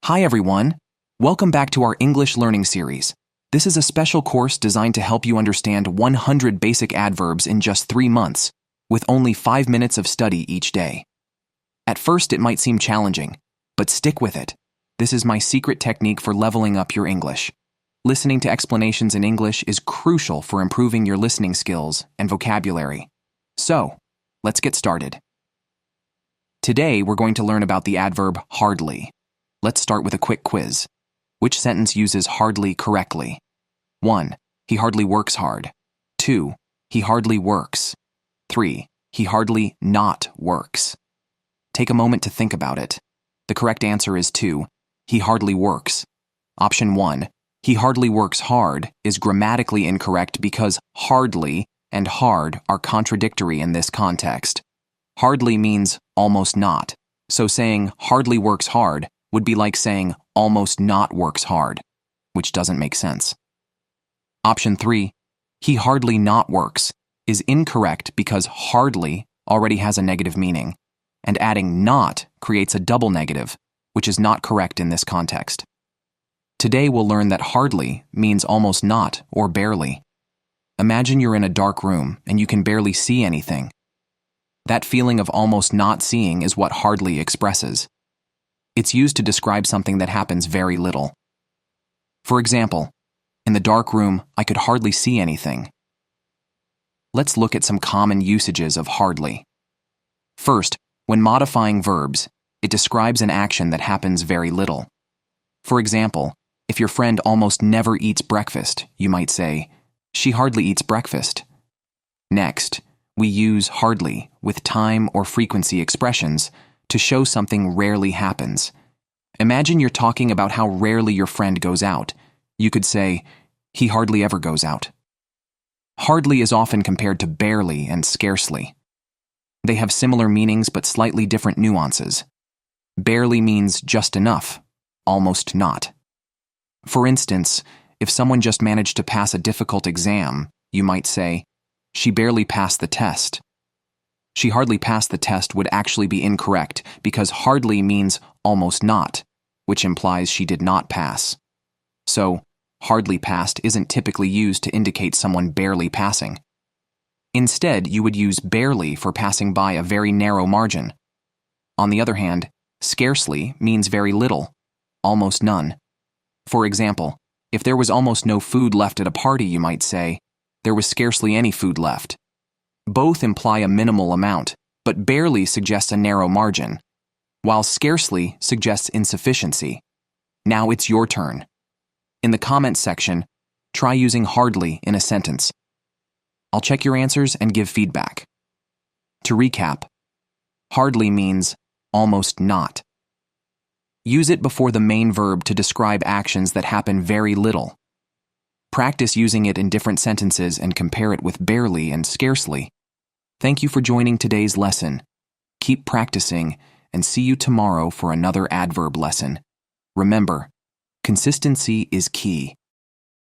Hi everyone! Welcome back to our English learning series. This is a special course designed to help you understand 100 basic adverbs in just 3 months, with only 5 minutes of study each day. At first it might seem challenging, but stick with it. This is my secret technique for leveling up your English. Listening to explanations in English is crucial for improving your listening skills and vocabulary. So, let's get started. Today we're going to learn about the adverb hardly. Let's start with a quick quiz. Which sentence uses hardly correctly? 1. He hardly works hard. 2. He hardly works. 3. He hardly not works. Take a moment to think about it. The correct answer is 2. He hardly works. Option 1. He hardly works hard is grammatically incorrect because hardly and hard are contradictory in this context. Hardly means almost not, so saying hardly works hard would be like saying almost not works hard, which doesn't make sense. Option 3, he hardly not works, is incorrect because hardly already has a negative meaning, and adding not creates a double negative, which is not correct in this context. Today we'll learn that hardly means almost not or barely. Imagine you're in a dark room and you can barely see anything. That feeling of almost not seeing is what hardly expresses. It's used to describe something that happens very little. For example, in the dark room, I could hardly see anything. Let's look at some common usages of hardly. First, when modifying verbs, it describes an action that happens very little. For example, if your friend almost never eats breakfast, you might say, she hardly eats breakfast. Next, we use hardly with time or frequency expressions to show something rarely happens. Imagine you're talking about how rarely your friend goes out. You could say, he hardly ever goes out. Hardly is often compared to barely and scarcely. They have similar meanings but slightly different nuances. Barely means just enough, almost not. For instance, if someone just managed to pass a difficult exam, you might say, she barely passed the test. She hardly passed the test would actually be incorrect because hardly means almost not, which implies she did not pass. So, hardly passed isn't typically used to indicate someone barely passing. Instead, you would use barely for passing by a very narrow margin. On the other hand, scarcely means very little, almost none. For example, if there was almost no food left at a party, you might say, there was scarcely any food left. Both imply a minimal amount, but barely suggests a narrow margin, while scarcely suggests insufficiency. Now it's your turn. In the comments section, try using hardly in a sentence. I'll check your answers and give feedback. To recap, hardly means almost not. Use it before the main verb to describe actions that happen very little. Practice using it in different sentences and compare it with barely and scarcely. Thank you for joining today's lesson. Keep practicing and see you tomorrow for another adverb lesson. Remember, consistency is key.